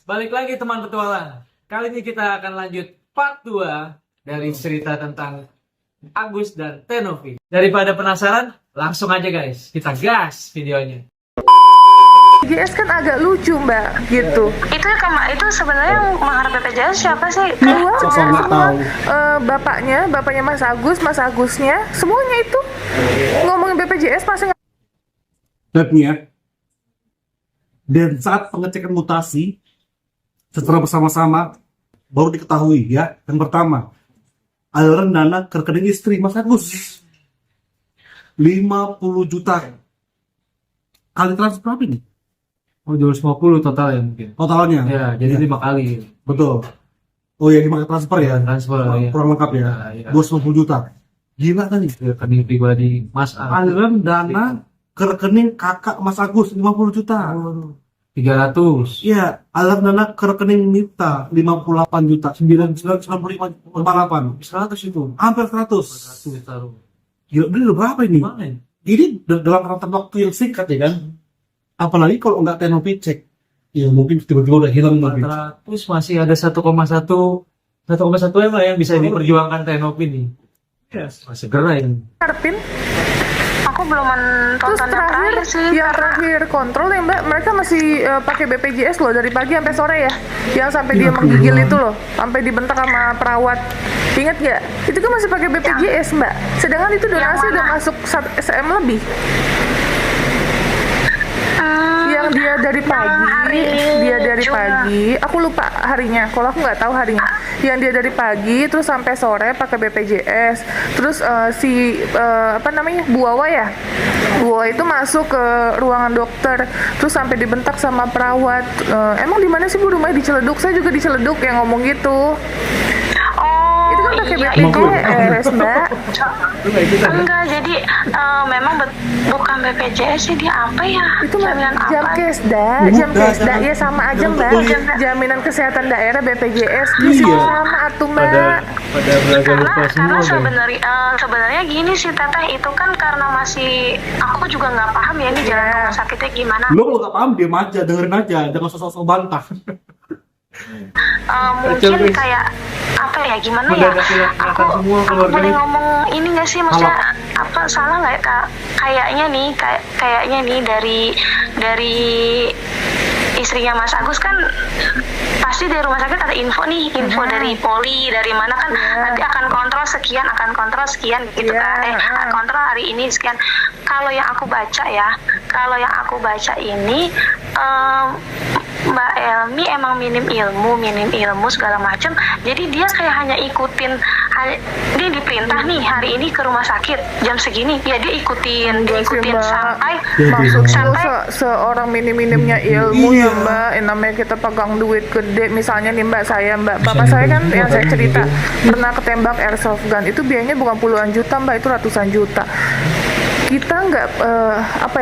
Balik lagi teman petualang. Kali ini kita akan lanjut part 2 dari cerita tentang Agus dan Tenovi. Daripada penasaran, langsung aja guys, kita gas videonya. BPJS kan agak lucu mbak, gitu. Itu sebenarnya yang mengharap BPJS siapa sih? Keluarga Sosok nggak semua, tahu. bapaknya Mas Agusnya, semuanya itu ngomongin BPJS pasti nggak. Dan nih ya, dan saat pengecekan mutasi secara bersama-sama baru diketahui ya, yang pertama aliran dana ke rekening istri Mas Agus 50 juta kali transfer berapa ini Oh, 250 total ya mungkin. totalnya? Ya, jadi 5 kali. Betul. Oh ya, dimakai transfer ya, Transfer ya. kurang lengkap ya, Iya. 250 juta. Gila kan nih, Rekening pribadi Mas A. aliran dana ke rekening kakak Mas Agus 50 juta. 300. Iya, aliran dana ke rekening Mita 58 juta, 995,8. 100 itu. Hampir 100. 100 taruh. Gila, ini udah berapa ini? Gimana ya? Ini dalam rentan waktu yang singkat ya kan? Apalagi kalau nggak Tenovi cek, ya mungkin tiba-tiba udah hilang lagi. 400 masih ada 1,1 M lah yang bisa diperjuangkan Tenovi nih. Yes, masih segera ini. ngarepin. Aku belum Terus nonton yang terakhir sih. yang terakhir kontrol ya mbak, mereka masih pakai BPJS loh dari pagi sampai sore ya, yang sampai dia menggigil itu loh, sampai dibentak sama perawat. Ingat nggak? Itu kan masih pakai BPJS mbak. Sedangkan itu donasi udah masuk SM lebih. Yang dia dari pagi, aku lupa harinya. Kalau aku nggak tahu harinya. Yang dia dari pagi terus sampai sore pakai BPJS. Terus Bu Wawa ya. Bu Wawa itu masuk ke ruangan dokter, terus sampai dibentak sama perawat. Emang di mana sih Bu rumahnya di Ciledug? Saya juga di Ciledug yang ngomong gitu. Oh, Itu kan pakai iya, BPJS mbak. Enggak, jadi memang bukan BPJS sih, dia apa ya? Itu mah Jaminan jam apa? kesda ya sama aja mbak. Jaminan kesehatan daerah BPJS itu Iya. sama atuh Pada mbak. belajar lupa Karena semua deh. sebenarnya gini sih Teteh, itu kan karena masih aku juga nggak paham ya ini jalan rumah sakitnya gimana. Lo kalau nggak paham, diam aja, dengerin aja, jangan sosok-sosok bantah. Mungkin kayak apa ya, gimana ya, aku boleh ngomong ini nggak sih, maksudnya apa salah nggak ya, Kak? Kayaknya nih dari istrinya Mas Agus kan pasti dari rumah sakit ada info dari poli, dari mana kan nanti akan kontrol sekian gitu kan, kontrol hari ini sekian. Kalau yang aku baca ini Mbak Elmi emang minim ilmu segala macam. Jadi dia kayak hanya ikutin, dia diperintah nih hari ini ke rumah sakit jam segini, ya dia ikutin sampai seorang minim-minimnya ilmu ya mbak. Namanya kita pegang duit gede, misalnya nih mbak, bapak saya kan yang saya cerita pernah ketembak airsoft gun, itu biayanya bukan puluhan juta mbak, itu ratusan juta. Kita nggak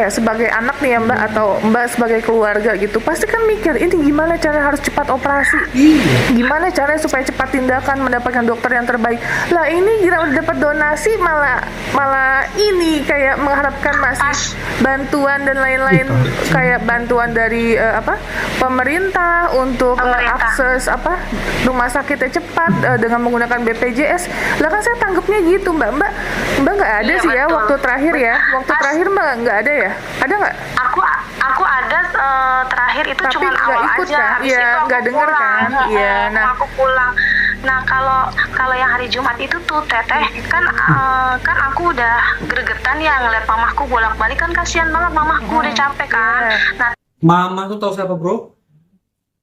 sebagai anak nih ya mbak, atau mbak sebagai keluarga gitu, pasti kan mikir ini gimana cara harus cepat operasi, gimana caranya supaya cepat tindakan, mendapatkan dokter yang terbaik. Lah ini gila udah dapat donasi malah ini kayak mengharapkan masih bantuan dan lain-lain, kayak bantuan dari pemerintah untuk akses rumah sakitnya cepat dengan menggunakan BPJS. Lah kan saya tanggapnya gitu mbak nggak ada sih ya waktu terakhir ya. Waktu terakhir mbak nggak ada ya? Ada nggak? Aku ada terakhir itu Tapi cuma nggak awal ikut aja. kan? Habis Iya, itu aku nggak dengar pulang. kan? Iya, nah. Aku pulang. Nah kalau yang hari Jumat itu tuh Teteh kan aku udah gregetan ya ngeliat mamahku bolak-balik, kan kasihan banget mamahku udah capek kan. Nah Mama tuh tahu siapa bro?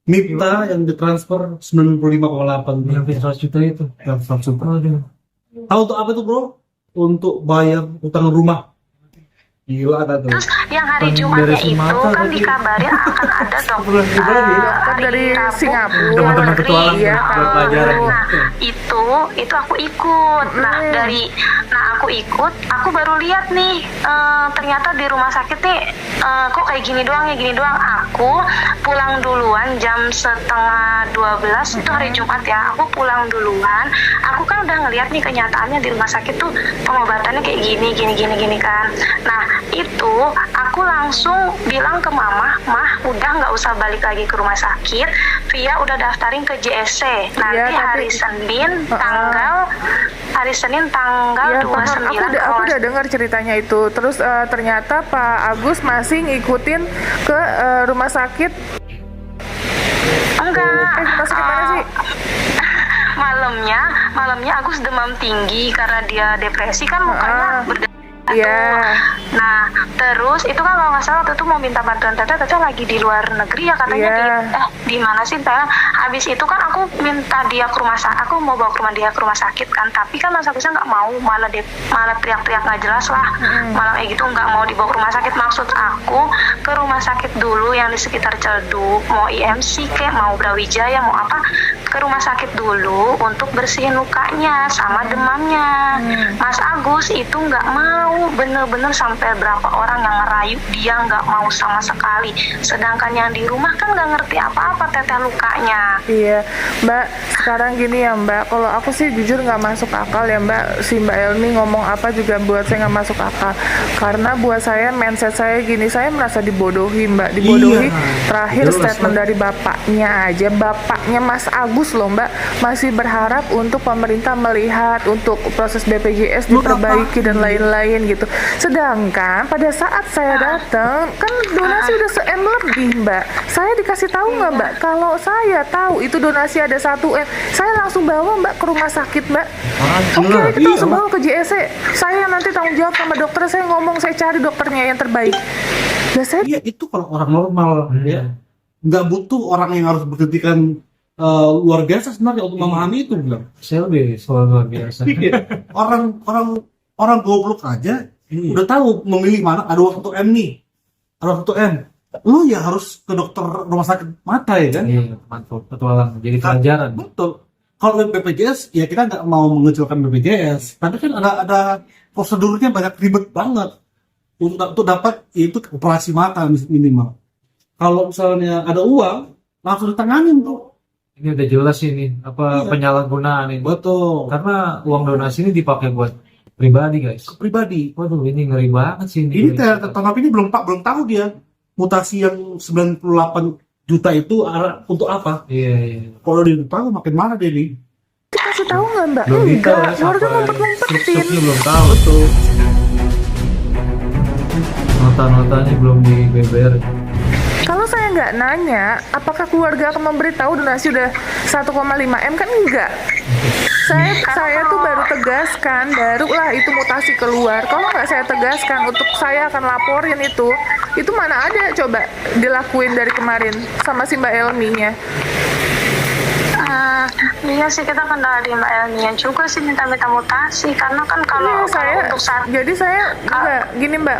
Mita yang ditransfer 95,8. Yang 100 juta itu. Yang 100 juta. Aduh. Tahu untuk apa tuh bro? Untuk bayar utang rumah. Gila ada tuh. terus yang hari Jumatnya itu kan dikabarin akan ada dokter dari Rabu, Singapura. Teman-teman negeri. petualang Iya, buat pelajaran. Nah itu aku ikut. Aku ikut, aku baru lihat nih ternyata di rumah sakit nih kok kayak gini doang. Aku pulang duluan jam 11:30 itu hari Jumat ya. Aku pulang duluan. Aku kan udah ngeliat nih kenyataannya di rumah sakit tuh pengobatannya kayak gini kan. Nah itu aku langsung bilang ke mama, mah udah nggak usah balik lagi ke rumah sakit, Via udah daftarin ke JSC. Nanti Iya, tapi- hari Senin tanggal Ya, 29. aku udah dengar ceritanya itu. Terus ternyata Pak Agus masih ngikutin ke rumah sakit. Enggak. Rumah sakit mana sih? Malamnya Agus demam tinggi karena dia depresi kan, mukanya berdarah. Iya. Nah, terus itu kan kalau nggak salah waktu itu mau minta bantuan Teteh lagi di luar negeri ya katanya. Iya. Di mana sih Teh? Habis itu kan aku minta dia ke rumah sakit, aku mau bawa ke rumah dia ke rumah sakit kan, tapi kan Mas Agusnya nggak mau, malah teriak-teriak nggak jelas lah, malah kayak gitu nggak mau dibawa ke rumah sakit. Maksud aku ke rumah sakit dulu yang di sekitar Celduk, mau IMC kayak mau Brawijaya mau apa, ke rumah sakit dulu untuk bersihin lukanya sama demamnya. Mas Agus itu nggak mau, bener-bener sampai berapa orang yang ngerayu dia nggak mau sama sekali, sedangkan yang di rumah kan nggak ngerti apa-apa Teteh lukanya. Iya, Mbak. Sekarang gini ya Mbak, kalau aku sih jujur nggak masuk akal ya Mbak. Si Mbak Elmi ngomong apa juga buat saya nggak masuk akal. Karena buat saya mindset saya gini, saya merasa dibodohi Mbak, dibodohi. Iya, Terakhir jelas, statement Mbak. dari bapaknya aja, bapaknya Mas Agus loh Mbak, masih berharap untuk pemerintah melihat untuk proses BPJS diperbaiki dan lain-lain gitu. Sedangkan pada saat saya datang kan donasi udah se-M lebih Mbak. Saya dikasih tahu nggak Mbak, kalau saya tahu itu donasi ada 1 M, saya langsung bawa Mbak ke rumah sakit Mbak. Oke, kita langsung bawa ke JSC. Saya nanti tanggung jawab sama dokter, saya ngomong, saya cari dokternya yang terbaik. Ya saya Iya, itu kalau orang normal ya, nggak butuh orang yang harus berkritikan luar biasa sebenarnya untuk memahami itu bilang. Saya lebih selalu luar biasa. orang goblok aja udah tahu memilih mana. Ada waktu M nih, ada waktu M, lu ya harus ke dokter rumah sakit mata ya kan. Iya, mantap, petualang jadi pelajaran. Betul. Kalau BPJS ya kita nggak mau mengecilkan BPJS, tapi kan ada prosedurnya banyak, ribet banget untuk dapat itu operasi mata minimal. Kalau misalnya ada uang langsung ditanganin tuh. Ini udah jelas ini apa Iya. penyalahgunaan ini. Betul. Karena uang donasi ini dipakai buat pribadi guys. Pribadi. Waduh, ini ngeri banget sih Ini tapi ini belum tahu dia mutasi yang 98 juta itu untuk apa. Iya, iya. Kalau dia tahu makin mana dia nih. kasih tahu nggak Mbak? Belum detail ya, Enggak, warga sampai ngumpet-ngumpetin. strukturnya belum tahu tuh. Nota-notanya belum di BBR. Kalau saya nggak nanya, apakah keluarga akan memberitahu donasi udah 1,5 M? Kan enggak. Saya tuh baru tegaskan, barulah itu mutasi keluar. Kalau nggak saya tegaskan untuk saya akan laporin itu mana ada coba dilakuin dari kemarin sama si Mbak Elmi-nya. Iya sih, kita kendala di Mbak Elnia juga sih minta-minta mutasi, karena kan kalau untuk saat Jadi saya enggak gini Mbak,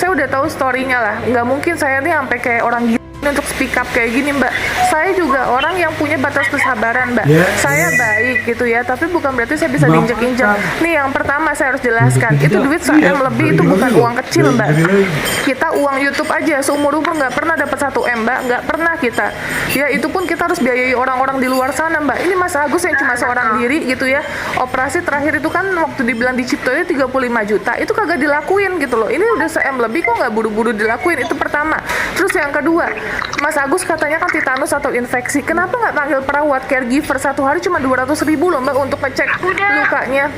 saya udah tahu story-nya lah. Nggak mungkin saya nih sampai kayak orang gila untuk speak up kayak gini Mbak. Saya juga orang yang punya batas kesabaran Mbak. Yes. Saya baik gitu ya, tapi bukan berarti saya bisa diinjek-injek. Nih yang pertama saya harus jelaskan, itu duit 1 M lebih itu bukan uang kecil Mbak. Kita uang YouTube aja seumur-umur nggak pernah dapat 1 M Mbak, nggak pernah kita. Ya itu pun kita harus biayai orang-orang di luar sana Mbak. Ini Mas Agus yang cuma seorang diri gitu ya. Operasi terakhir itu kan waktu dibilang di Ciptonya 35 juta, itu kagak dilakuin gitu loh. Ini udah se-M lebih kok nggak buru-buru dilakuin, itu pertama. Terus yang kedua, Mas Agus katanya kan tetanus atau infeksi. Kenapa nggak panggil perawat caregiver? 1 hari cuma 200.000 loh Mbak untuk ngecek lukanya.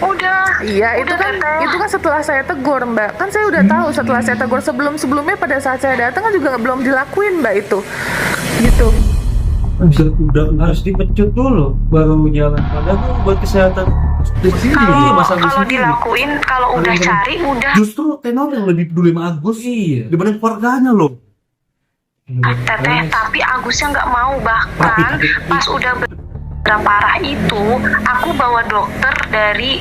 Iya, itu kan setelah saya tegur Mbak. Kan saya udah tahu setelah saya tegur, sebelumnya pada saat saya datang kan juga belum dilakuin Mbak itu. Gitu. Udah harus dipecut dulu baru jalan. Padahal buat kesehatan di sini Mas Agus kalau sendiri. dilakuin, kalau udah cari udah Justru Tenor yang lebih peduli sama Agus Iya. dibanding keluarganya loh. Teteh, tapi Agusnya nggak mau. Bahkan pas udah parah itu, aku bawa dokter dari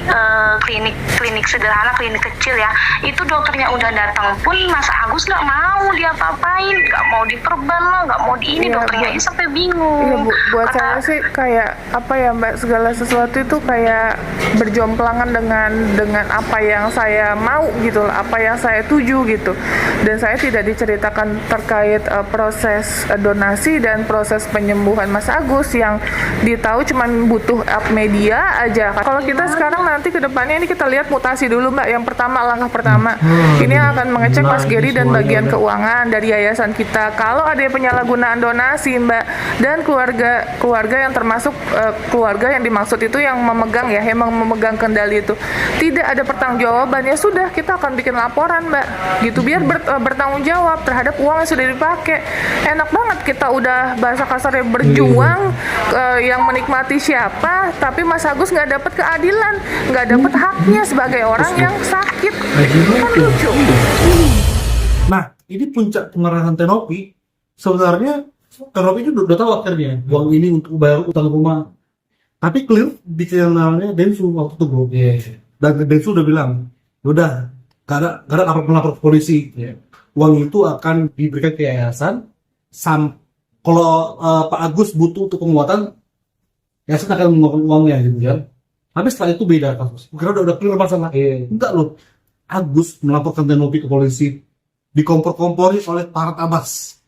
klinik sederhana, klinik kecil ya. Itu dokternya udah datang pun Mas Agus nggak mau diapa-apain, nggak mau diperban lah, nggak mau di ini. Iya, Dokternya Bu. ini sampai bingung. Iya Bu, buat saya sih kayak apa ya Mbak, segala sesuatu itu kayak berjomplangan dengan apa yang saya mau gitu lah, apa yang saya tuju gitu. Dan saya tidak diceritakan terkait proses donasi dan proses penyembuhan Mas Agus yang ditahu tahu cuman butuh up media aja. Kalau kita sekarang nanti ke depannya ini kita lihat mutasi dulu Mbak. Yang pertama, langkah pertama ini akan mengecek Mas Geri dan bagian keuangan dari yayasan kita. Kalau ada penyalahgunaan donasi Mbak, dan keluarga yang termasuk keluarga yang dimaksud itu yang memegang ya, emang memegang kendali itu tidak ada pertanggungjawaban, ya sudah kita akan bikin laporan Mbak gitu, biar bertanggung jawab terhadap uang yang sudah dipakai. Enak banget kita udah bahasa kasarnya berjuang, yang menikmati siapa, tapi Mas Agus nggak dapat keadilan, nggak dapat haknya sebagai orang yang sakit. Kan lucu. Nah, ini puncak kemarahan Tenopi. Sebenarnya Tenopi itu udah tahu akhirnya uang ini untuk bayar utang rumah. Tapi clear di channelnya Densu waktu itu bro. Dan Densu udah bilang, udah gak ada lapor ke polisi. Uang itu akan diberikan ke yayasan. Kalau Pak Agus butuh untuk penguatan, yayasan akan mengeluarkan uangnya gitu kan. Tapi setelah itu beda kasus. Kira udah clear masalah. Enggak loh. Agus melaporkan Tenopi ke polisi, dikompor-kompori oleh Farhad Abbas.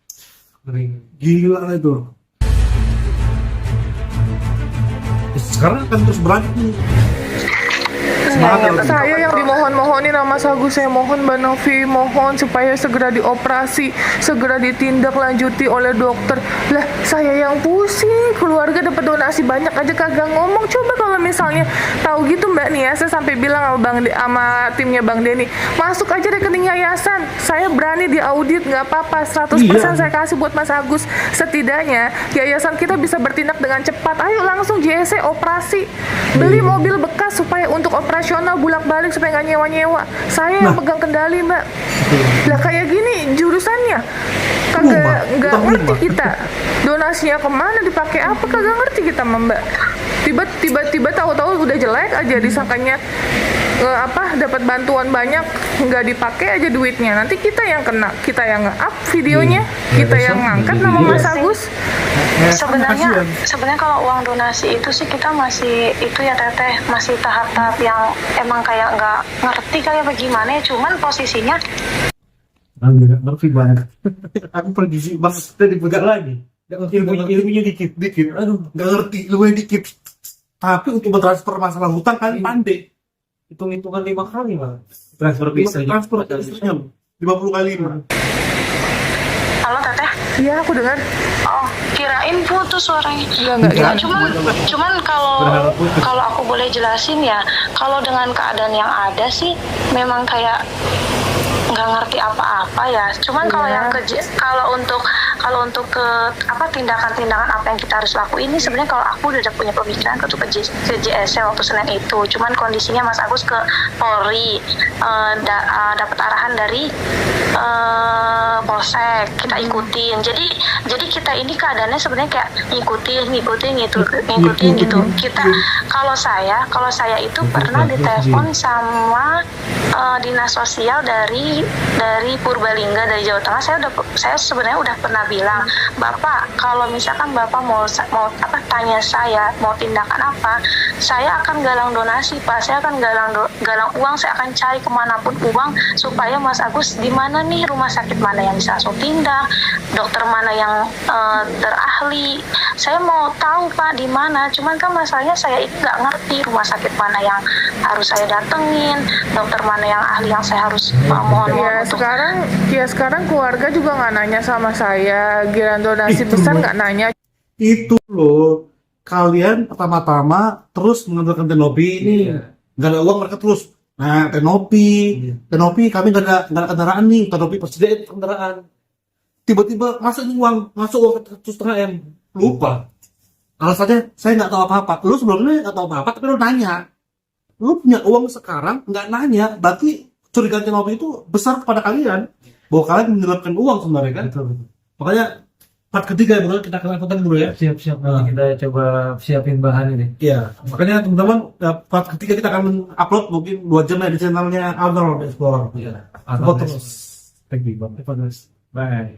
Gila itu. Sekarang akan terus berlanjut nih. Saya yang dimohon-mohonin sama Mas Agus, saya mohon Mbak Novi, mohon supaya segera dioperasi, segera ditindaklanjuti oleh dokter. Lah, saya yang pusing, keluarga dapat donasi banyak aja kagak ngomong. Coba kalau misalnya tahu gitu Mbak nih ya, saya sampai bilang sama timnya Bang Denny, masuk aja rekening yayasan. Saya berani diaudit, nggak apa-apa, 100% saya kasih buat Mas Agus. Setidaknya yayasan kita bisa bertindak dengan cepat. Ayo langsung JSC operasi, beli mobil bekas supaya untuk operasional bulak-balik supaya nggak nyewa-nyewa. Saya yang pegang kendali Mbak. Lah kayak gini jurusannya kagak nggak ngerti kita. Donasinya kemana, dipakai apa, kagak ngerti kita Mbak. Tiba-tiba tahu-tahu udah jelek aja, disangkanya dapat bantuan banyak, nggak dipakai aja duitnya. Nanti kita yang kena, kita yang nge-up videonya, kita yang ngangkat nama Mas Agus. Sebenarnya kalau uang donasi itu sih kita masih itu ya Teteh, masih tahap-tahap yang emang kayak nggak ngerti kayak bagaimana ya, cuman posisinya Nggak ngerti banget. Aku pergi banget tadi dipegang lagi. Ilmunya dikit. Aduh, nggak ngerti ilmunya dikit. Tapi untuk mentransfer masalah hutang kan pandai. Hitung-hitungan 5 kali malah. Transfer bisa. Transfer biasanya 50 kali. halo Teteh. Iya, aku dengar. Oh, kirain putus suaranya. Enggak. Cuman kalau aku boleh jelasin ya, kalau dengan keadaan yang ada sih memang kayak nggak ngerti apa-apa ya. Cuman kalau untuk ke tindakan-tindakan apa yang kita harus lakuin ini, sebenarnya kalau aku udah punya pemikiran untuk ke JSC waktu Senin itu. Cuman kondisinya Mas Agus ke Polri, dapat arahan dari Polsek, kita ikutin. Jadi kita ini keadaannya sebenarnya kayak ngikutin gitu. Kita kalau saya itu pernah ditelepon sama dinas sosial dari Purbalingga, dari Jawa Tengah. Saya sebenarnya udah pernah bilang, Bapak, kalau misalkan Bapak mau tanya saya mau tindakan apa, saya akan galang donasi Pak, saya akan galang uang, saya akan cari kemanapun uang supaya Mas Agus di mana nih, rumah sakit mana yang bisa langsung tindak, dokter mana yang terahli, saya mau tahu Pak di mana. Cuman kan masalahnya saya ini nggak ngerti rumah sakit mana yang harus saya datengin, dokter mana yang ahli yang saya harus mohon untuk. Sekarang keluarga juga nggak nanya sama saya, giliran donasi besar nggak nanya. Itu loh, kalian pertama-tama terus mengandalkan Tenopi ini. Nggak ada uang mereka terus. Nah, Tenopi kami nggak ada kendaraan nih. Tenopi persediaan kendaraan. Tiba-tiba masuk uang 1,5 M. Lupa. Alasannya saya nggak tahu apa-apa. Lu sebelumnya nggak tahu apa-apa, tapi lu nanya. Lu punya uang sekarang nggak nanya, berarti curigaan Tenopi itu besar kepada kalian. Bahwa kalian menyelipkan uang sebenarnya kan. Makanya part ketiga ya, kita akan ikutan dulu ya. Siap-siap. Kita coba siapin bahan ini. Iya, makanya teman-teman part ketiga kita akan upload mungkin 2 jam ya di channelnya Arnold Explorer. Iya. Terus. Thank you. Bye.